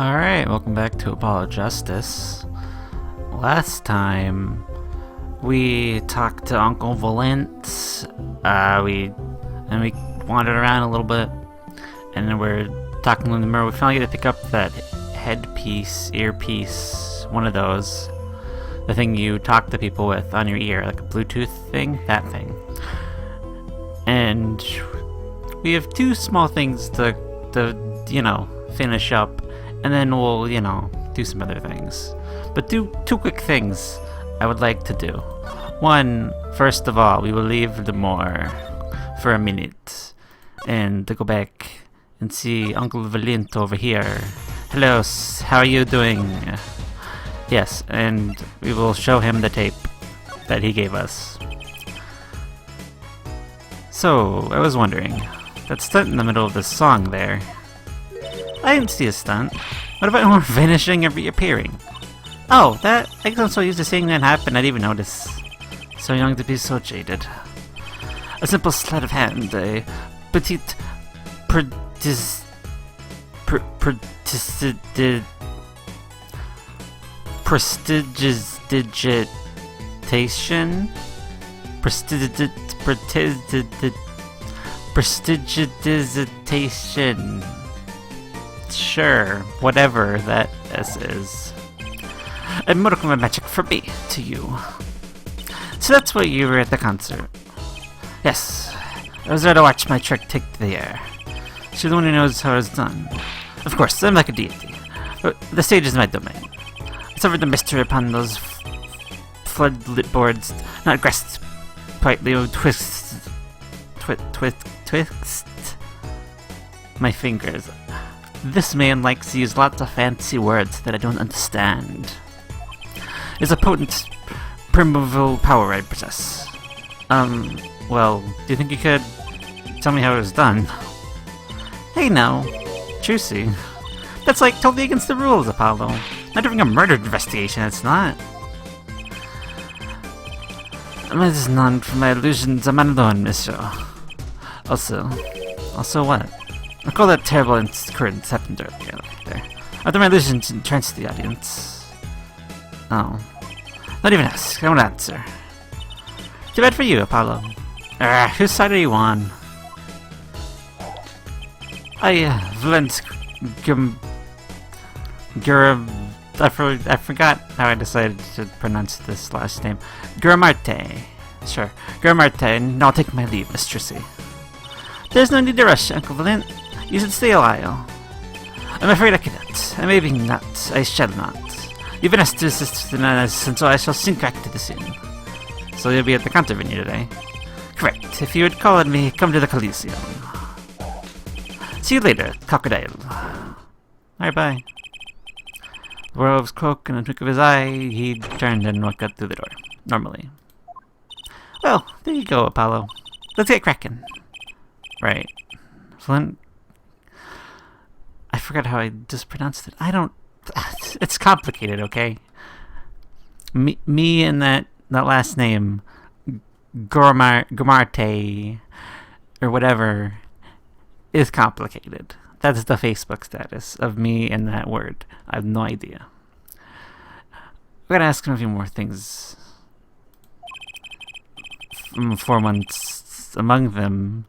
Alright, welcome back to Apollo Justice. Last time, we talked to Uncle Valent, we wandered around a little bit, and then we're talking in the mirror. We finally get to pick up that headpiece, earpiece, one of those. The thing you talk to people with on your ear, like a Bluetooth thing, that thing. And we have two small things to finish up. And then we'll, do some other things. But two quick things I would like to do. One, first of all, we will leave the moor for a minute. And to go back and see Uncle Valent over here. Hello, how are you doing? Yes, and we will show him the tape that he gave us. So, I was wondering, that stunt in the middle of the song there, I didn't see a stunt. What about more vanishing and reappearing? Oh, that... I guess I'm so used to seeing that happen, I didn't even notice. So young to be so jaded. A simple sleight of hand, a petite... prestidigitation? Prestidigitation. Sure, whatever that S is. A modicum of magic for me, to you. So that's why you were at the concert. Yes, I was there to watch my trick take to the air. She's the one who knows how it's done. Of course, I'm like a deity. But the stage is my domain. I suffered the mystery upon those floodlit boards, not grasped quietly or twixt my fingers. This man likes to use lots of fancy words that I don't understand. It's a potent, primeval power I possess. Well, do you think you could tell me how it was done? Hey now, Juicy. That's like totally against the rules, Apollo. Not doing a murder investigation, it's not. This is none for my illusions, I'm alone, monsieur. Also what? I call that terrible incident happened earlier there. Are there my illusions entranced the audience? Oh. Not even ask, I won't answer. Too bad for you, Apollo. Whose side are you on? Valent I forgot how I decided to pronounce this last name. Guramarte. Sure, Guramarte, and I'll take my leave, Mistressy. There's no need to rush, Uncle Valent. You should stay a while. I'm afraid I cannot. I may be not. I shall not. You've been asked to assist in an assistant, so I shall sink back to the scene. So you'll be at the concert venue today? Correct. If you would call on me, come to the Coliseum. See you later, crocodile. Alright, bye. The werewolf's croak, and in a twinkle of his eye, he turned and walked out through the door. Normally. Well, there you go, Apollo. Let's get cracking. Right. Flint. I forgot how I just pronounced it. I don't... It's complicated, okay? Me and that last name, Gomarte, or whatever, is complicated. That's the Facebook status of me and that word. I have no idea. I'm gonna ask him a few more things. 4 months among them,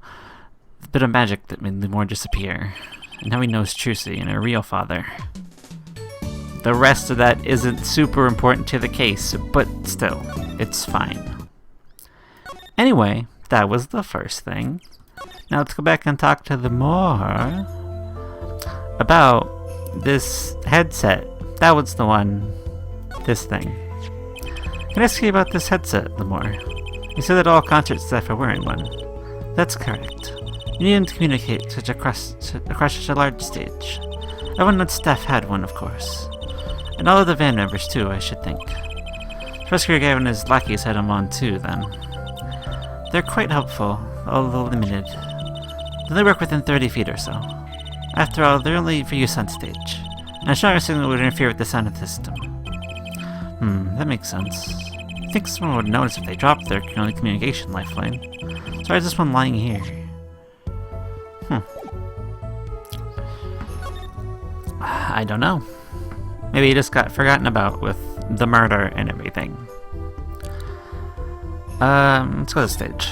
a bit of magic that made the moor disappear. And how he knows Trucy and her real father. The rest of that isn't super important to the case, but still, it's fine. Anyway, that was the first thing. Now let's go back and talk to the moor about this headset. That was the one. This thing. Can I ask you about this headset, the moor? You said that all concert staff are wearing one. That's correct. You need to communicate across such a large stage. Everyone on staff had one, of course. And all of the band members, too, I should think. Professor Gavin and his lackeys had them on, too, then. They're quite helpful, although limited. They only work within 30 feet or so. After all, they're only for use on stage. And a stronger signal would interfere with the sound of the system. That makes sense. I think someone would notice if they dropped their only communication lifeline. So why is this one lying here? I don't know. Maybe he just got forgotten about with the murder and everything. Let's go to the stage.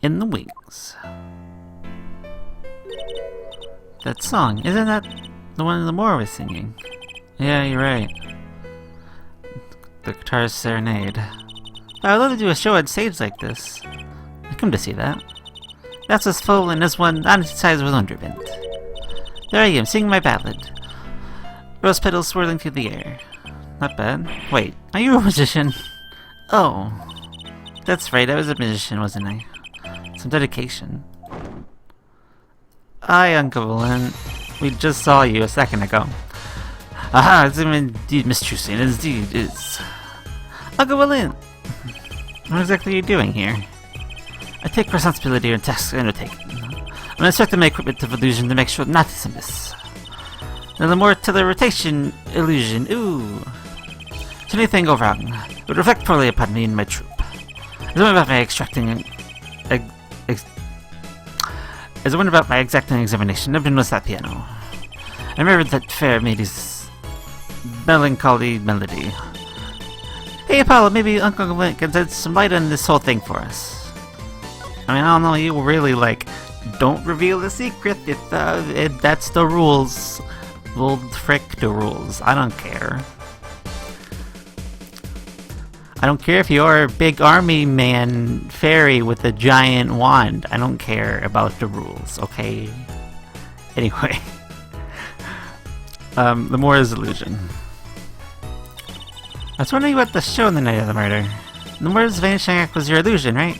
In the wings. That song, isn't that the one Lamore was singing? Yeah, you're right. The guitar's serenade. But I'd love to do a show on stage like this. I come to see that. That's as full and as one on its size with wonderment. There I am, singing my ballad. Rose petals swirling through the air. Not bad. Wait, are you a musician? Oh. That's right, I was a musician, wasn't I? Some dedication. Hi, Uncle Valent. We just saw you a second ago. Aha, it's indeed Miss Trucy, and indeed is. Uncle Valent! What exactly are you doing here? I take responsibility and tasks undertaken. I'm inspecting my equipment of illusion to make sure nothing is amiss. Now the more telerotation illusion, ooh. Should anything go wrong, it would reflect poorly upon me and my troop. As I went about my exacting examination, I've noticed that piano. I remembered that fair lady's melancholy melody. Hey Apollo, maybe Uncle Valent can shed some light on this whole thing for us. I mean, I don't know, you really, don't reveal the secret if that's the rules. Well, frick the rules. I don't care. I don't care if you're a big army man fairy with a giant wand. I don't care about the rules, okay? Anyway. The more is illusion. I was wondering about the show on the night of the murder. The Moore's vanishing act was your illusion, right?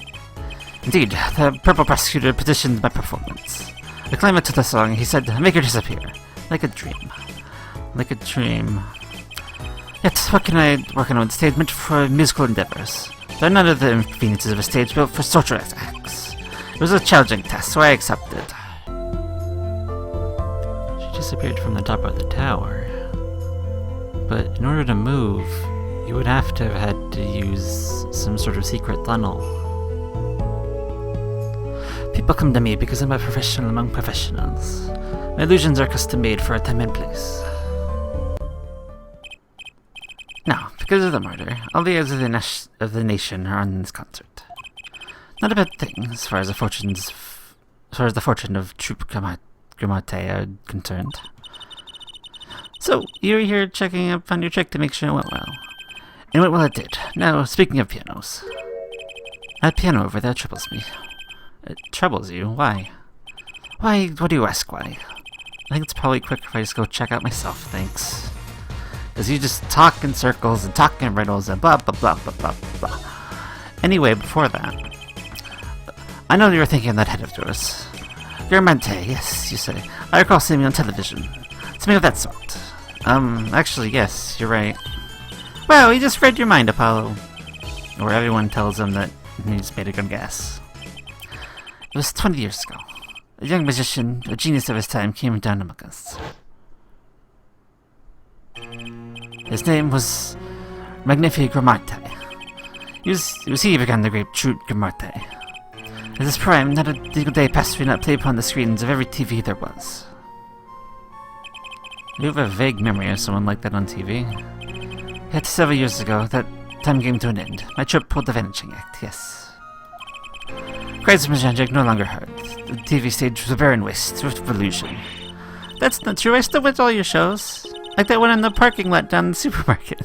Indeed, the purple prosecutor petitioned my performance. The climax of the song, he said, make her disappear. Like a dream. Like a dream. Yet, what can I work on a stage meant for musical endeavors? There are none of the inconveniences of a stage built for social acts. It was a challenging test, so I accepted. She disappeared from the top of the tower. But in order to move, you would have to have had to use some sort of secret tunnel. People come to me because I'm a professional among professionals. My illusions are custom-made for a time and place. Now, because of the murder, all the heirs of the nation are on this concert. Not a bad thing, as far as the fortune of Troop Grimarte are concerned. So, you're here checking up on your trick to make sure it went well. And it went well it did. Now, speaking of pianos. That piano over there troubles me. It troubles you? Why? Why? What do you ask why? I think it's probably quicker if I just go check out myself, thanks. Because you just talk in circles and talk in riddles and blah blah blah blah blah blah. Anyway, before that, I know you were thinking of that head of yours. Grimante, yes, you say. I recall seeing me on television. Something of that sort. Actually, yes, you're right. Well, you just read your mind, Apollo. Or everyone tells him that he just made a good guess. It was 20 years ago. A young magician, a genius of his time, came down among us. His name was Magnifique Grimarte. It was he who began the great Troop Grimarte. At his prime, not a single day passed we not play upon the screens of every TV there was. You have a vague memory of someone like that on TV. Yet several years ago, that time came to an end. My troop pulled the Vanishing Act, yes. Cries of magic no longer heard. The TV stage was a barren waste, rift of illusion. That's not true, I still went to all your shows. Like that one in the parking lot down in the supermarket.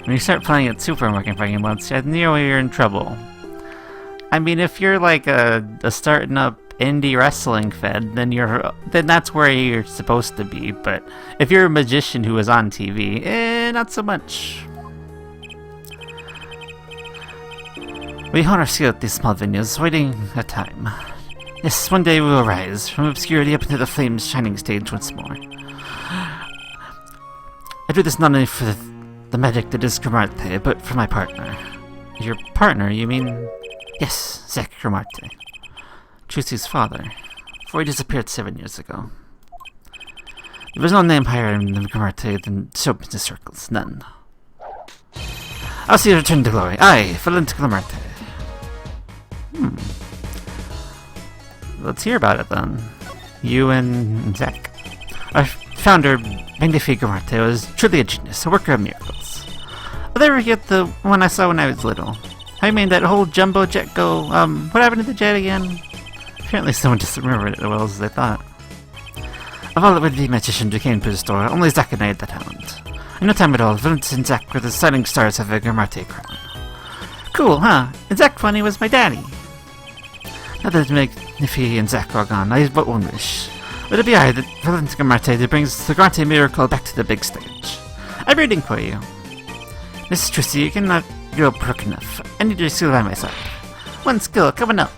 When you start playing at supermarket parking lots, you know you're in trouble. I mean, if you're like a starting up indie wrestling fed, then that's where you're supposed to be. But if you're a magician who is on TV, not so much. We hone our skill at these small venues, waiting a time. Yes, one day we will rise from obscurity up into the flames shining stage once more. I do this not only for the magic that is Grimarte, but for my partner. Your partner, you mean? Yes, Zach Grimarte. Trucy's father, before he disappeared 7 years ago. There was no name higher than Grimarte than show business circles, none. I'll see you return to glory. I, Valent Grimarte. let's hear about it then. You and Zach. Our founder, Magnifique Marte, was truly a genius, a worker of miracles. I'll never forget the one I saw when I was little. I made that whole jumbo jet go, what happened to the jet again? Apparently someone just remembered it as well as they thought. Of all the would-be magicians who came to the store, only Zach and I had the talent. In no time at all, Vince and Zach were the shining stars of a Marte crown. Cool, huh? And Zach funny was my daddy. Now that Magnifique and Zach are gone, I have but one wish. Would it be I that Vince Marte that brings the Grante miracle back to the big stage? I'm rooting for you. Mrs. Tracy, you cannot go broke enough. I need your skill by my side. One skill, coming up.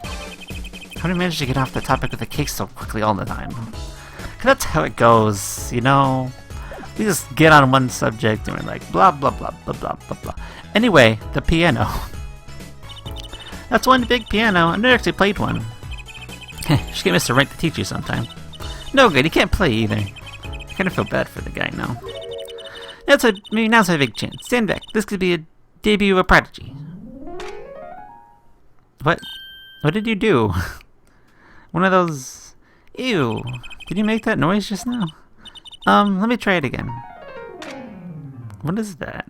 How do you manage to get off the topic of the cake so quickly all the time? 'Cause that's how it goes, you know? We just get on one subject and we're like, blah, blah, blah, blah, blah, blah, blah. Anyway, the piano. That's one big piano. I've never actually played one. Should get Mr. Wright to teach you sometime. No good, he can't play either. I kind of feel bad for the guy now. Now's a big chance. Stand back. This could be a debut of a prodigy. What? What did you do? One of those... Ew. Did you make that noise just now? Let me try it again. What is that?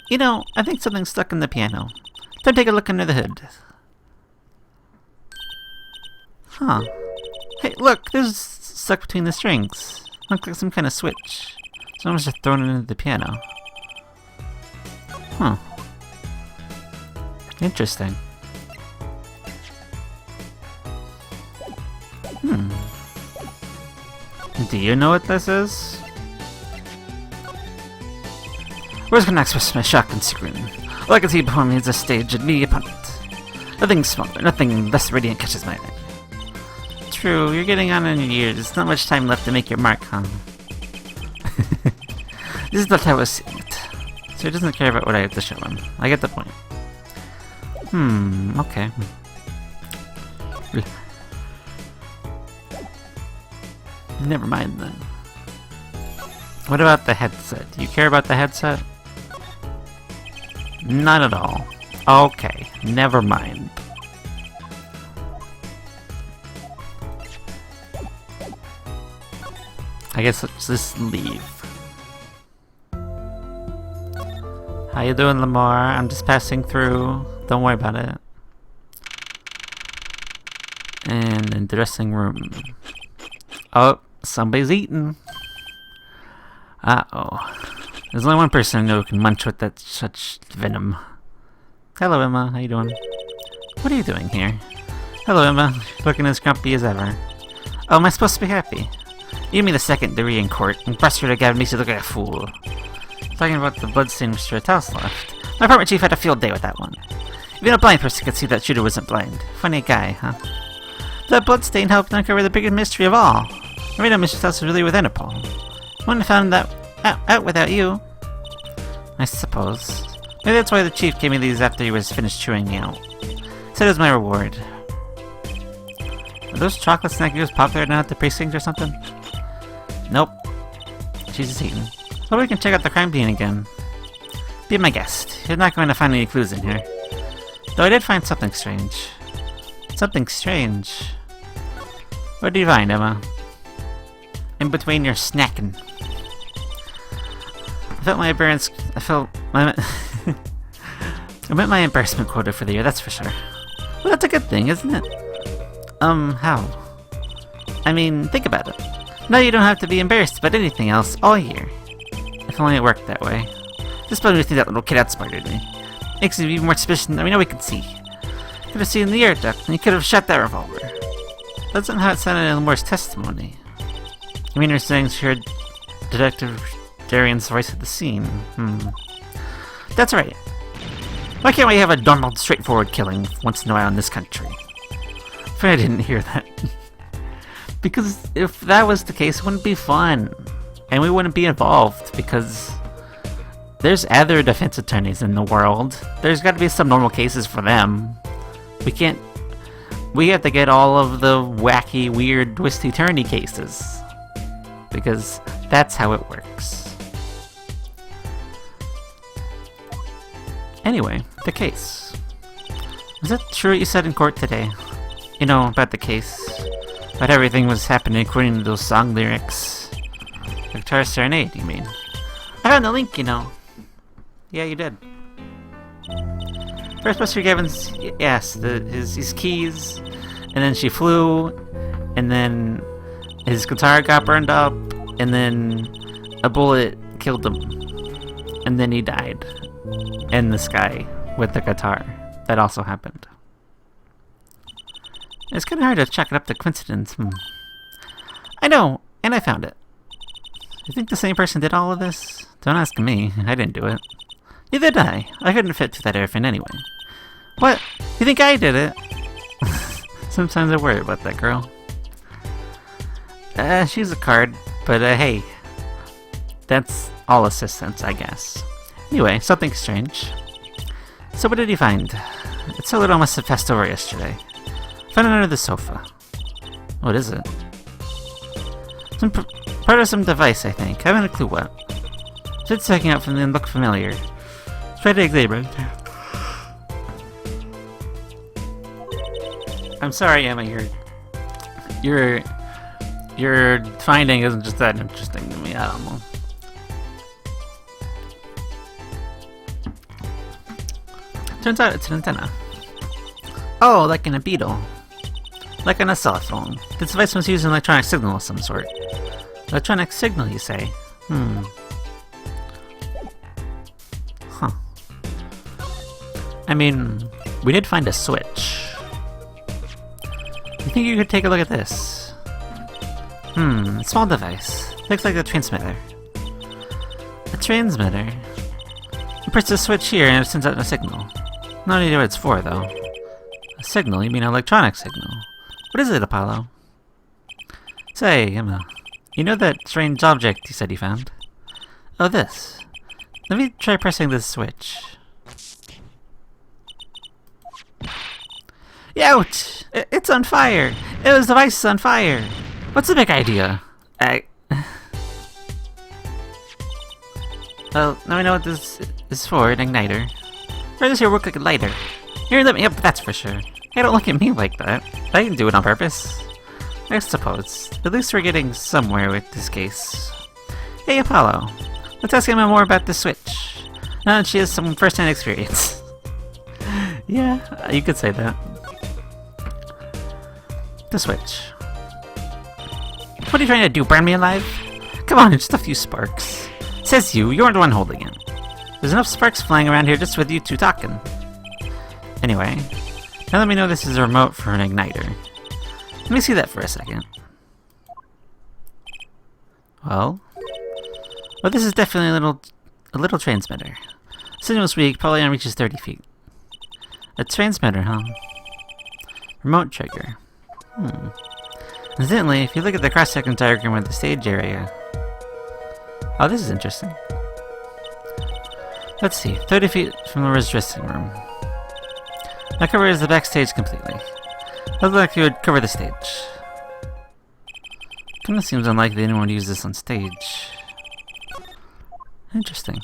You know, I think something's stuck in the piano. Time to take a look under the hood. Huh. Hey, look! There's stuck between the strings. Looks like some kind of switch. Someone's just thrown it into the piano. Huh. Interesting. Do you know what this is? Words cannot express my shock and chagrin. All I can see before me is a stage and me upon it. Nothing smaller, nothing less radiant catches my eye. True, you're getting on in your years. Not much time left to make your mark, huh? This is not how I was seeing it. So he doesn't care about what I have to show him. I get the point. Okay. Never mind then. What about the headset? Do you care about the headset? Not at all. Okay, never mind. I guess let's just leave. How you doing, Lamar? I'm just passing through. Don't worry about it. And in the dressing room. Oh, somebody's eating. Uh-oh. There's only one person I know who can munch with that such venom. Hello, Emma. How you doing? What are you doing here? Hello, Emma. Looking as grumpy as ever. Oh, am I supposed to be happy? You mean the second Darian court, and Buster again makes you look like a fool. Talking about the bloodstain Mr. House left. My apartment chief had a field day with that one. Even a blind person could see that shooter wasn't blind. Funny guy, huh? That bloodstain helped uncover the biggest mystery of all. I mean, Mr. House was really with Interpol. Wouldn't have found that out without you. I suppose. Maybe that's why the chief gave me these after he was finished chewing me out. Said it was my reward. Are those chocolate snackers popular now at the precinct or something? Nope. She's just eating. Well, we can check out the crime scene again. Be my guest. You're not going to find any clues in here. Though I did find something strange. Something strange. What did you find, Emma? In between your snacking. I met my embarrassment quota for the year, that's for sure. Well, that's a good thing, isn't it? How? I mean, think about it. Now you don't have to be embarrassed about anything else all year. If only it worked that way. Just probably think that little kid outsmarted me. Makes me even more suspicious than we know we can see. Could have seen the air duct, and he could have shot that revolver. That's not how it sounded in Lamore's testimony. You mean you're saying she heard Detective Darian's voice at the scene? That's right. Why can't we have a normal, straightforward killing once in a while in this country? I didn't hear that. Because if that was the case, it wouldn't be fun. And we wouldn't be involved, because there's other defense attorneys in the world. There's got to be some normal cases for them. We have to get all of the wacky, weird, twisty-turny cases. Because that's how it works. Anyway, the case. Was that true what you said in court today? about the case. About everything was happening according to those song lyrics. The Guitar Serenade, you mean? I found the link, Yeah, you did. First, Buster Gavins, yes, his keys, and then she flew, and then his guitar got burned up, and then a bullet killed him, and then he died in the sky with the guitar. That also happened. It's kind of hard to chalk it up to coincidence. I know, and I found it. You think the same person did all of this? Don't ask me. I didn't do it. Neither did I. I couldn't fit through that airfin anyway. What? You think I did it? Sometimes I worry about that girl. She's a card, but hey. That's all assistance, I guess. Anyway, something strange. So what did you find? It's a little must have passed over yesterday. Found it under the sofa. What is it? Part of some device, I think. I haven't a clue what. It's sticking out from the look familiar. Try to examine it. I'm sorry, Emma. Your finding isn't just that interesting to me. I don't know. Turns out it's an antenna. Oh, like in a beetle. Like on a cell phone. This device must use an electronic signal of some sort. Electronic signal, you say? Huh. I mean, we did find a switch. You think you could take a look at this? A small device. Looks like a transmitter. A transmitter? You press the switch here and it sends out a signal. No idea what it's for, though. A signal? You mean an electronic signal? What is it, Apollo? Say, Emma, you know that strange object you said you found? Oh, this. Let me try pressing this switch. Ouch! It's on fire! The device is on fire! What's the big idea? Well, now I know what this is for, an igniter. Or does here work like a lighter? Here, let me up, that's for sure. Hey, don't look at me like that. I didn't do it on purpose. I suppose. At least we're getting somewhere with this case. Hey, Apollo. Let's ask Emma more about the switch. Now that she has some first-hand experience. Yeah, you could say that. The switch. What are you trying to do, burn me alive? Come on, just a few sparks. Says you, you're the one holding it. There's enough sparks flying around here just with you two talking. Anyway, now let me know this is a remote for an igniter. Let me see that for a second. Well, this is definitely a little transmitter. Signal's weak, probably only reaches 30 feet. A transmitter, huh? Remote trigger. Incidentally, if you look at the cross-section diagram of the stage area... Oh, this is interesting. Let's see, 30 feet from Laura's dressing room. That covers the backstage completely. Looks like it would cover the stage. Kinda seems unlikely anyone would use this on stage. Interesting.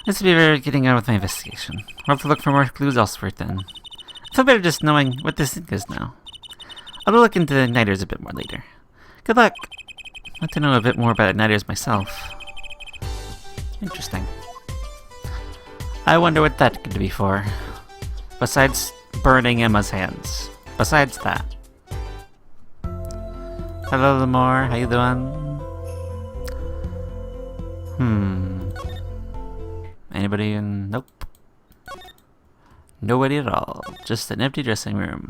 This would be very getting on with my investigation. We'll have to look for more clues elsewhere then. I feel better just knowing what this thing is now. I'll look into igniters a bit more later. Good luck! I'd like to know a bit more about igniters myself. Interesting. I wonder what that could be for. Besides burning Emma's hands. Besides that. Hello, Lamore. How you doing? Anybody in... Nope. Nobody at all. Just an empty dressing room.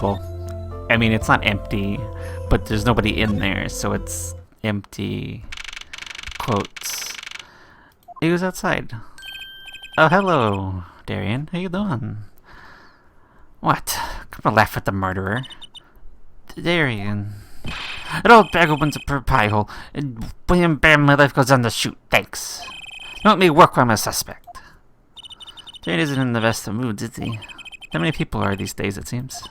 Well, I mean, it's not empty, but there's nobody in there, so it's empty. Quotes. Who's outside? Oh, hello, Darian. How you doing? What? Come to laugh at the murderer. Darian. An old bag opens up her pie hole, and bam, bam, my life goes on the shoot. Thanks. Don't let me work while I'm a suspect. Darian isn't in the best of moods, is he? How many people are these days, it seems?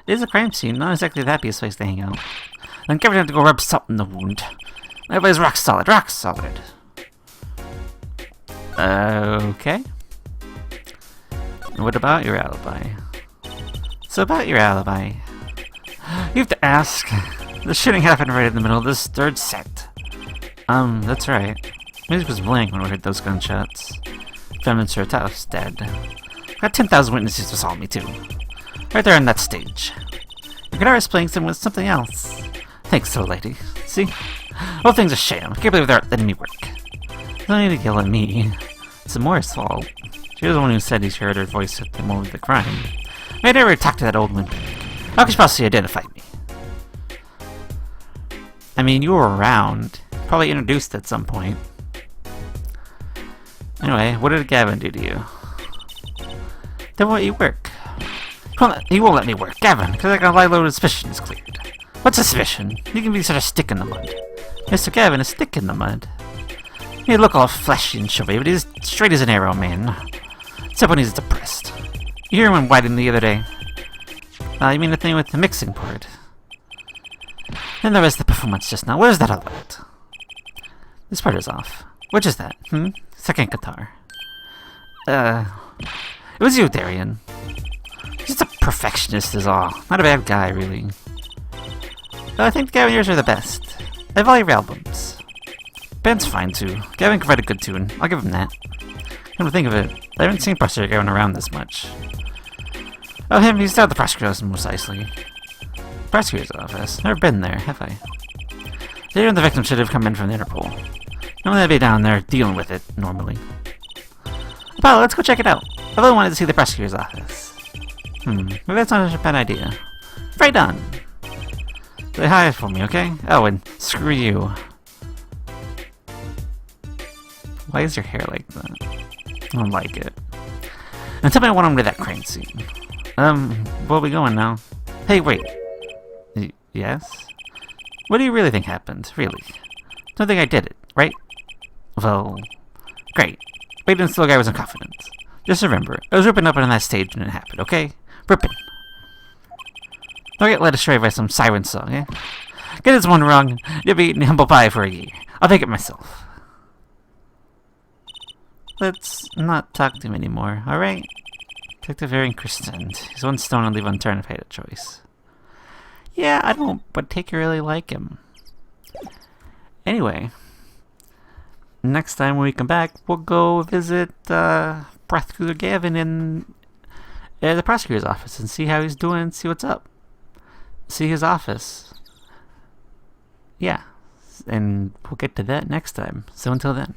It is a crime scene, not exactly the happiest place to hang out. I'm gonna have to go rub salt in the wound. My boy's rock solid, rock solid. Okay. What about your alibi? So about your alibi. You have to ask. The shooting happened right in the middle of this third set. That's right. Music was blank when we heard those gunshots. Found Sir Taos dead. Got 10,000 witnesses who saw me too. Right there on that stage. Your guitar is playing something else. Thanks, so lady. See? Whole thing's a sham. I can't believe they're letting me work. You don't need to yell at me. It's Amora's fault. She was the one who said he heard her voice at the moment of the crime. I never talked to that old woman. How could she possibly identify me? I mean, you were around. Probably introduced at some point. Anyway, what did Gavin do to you? Then why don't you work? He won't let me work, Gavin, because I got a light load of suspicion is cleared. What suspicion? You can be such a stick in the mud. Mr. Gavin, a stick in the mud. He look all fleshy and chubby, but he's straight as an arrow, man. Except when he's depressed. You hear him whining the other day? You mean the thing with the mixing board? Then there was the performance just now. What is that all about? This part is off. Which is that? Second guitar. It was you, Darian. Just a perfectionist is all. Not a bad guy, really. But I think Gavin, yours are the best. I have all your albums. Ben's fine, too. Gavin can write a good tune. I'll give him that. Come to think of it, I haven't seen Prosecutor Gavin around this much. Oh, him, he's down at the prosecutor's most nicely. Prosecutor's office? Never been there, have I? Darian and the victim should have come in from the Interpol. Normally I'd be down there dealing with it, normally. Apollo, let's go check it out. I've really wanted to see the prosecutor's office. Maybe that's not such a bad idea. Right on. Say hi for me, okay? Oh, and screw you. Why is your hair like that? I don't like it. And tell me what I'm to that crime scene. Where are we going now? Hey, wait. Yes? What do you really think happened? Really? Don't think I did it, right? Well, great. Wait until the guy was in confidence. Just remember, I was ripping up on that stage when it happened, okay? Ripping. Don't get led astray by some siren song, eh? Get this one wrong, you'll be eating humble pie for a year. I'll take it myself. Let's not talk to him anymore, alright? Detective Darian Christian. He's one stone I'd leave unturned if I had a choice. Yeah, I don't particularly like him. Anyway, next time when we come back, we'll go visit Prosecutor Gavin in the prosecutor's office and see how he's doing, see what's up. See his office. Yeah, and we'll get to that next time. So until then.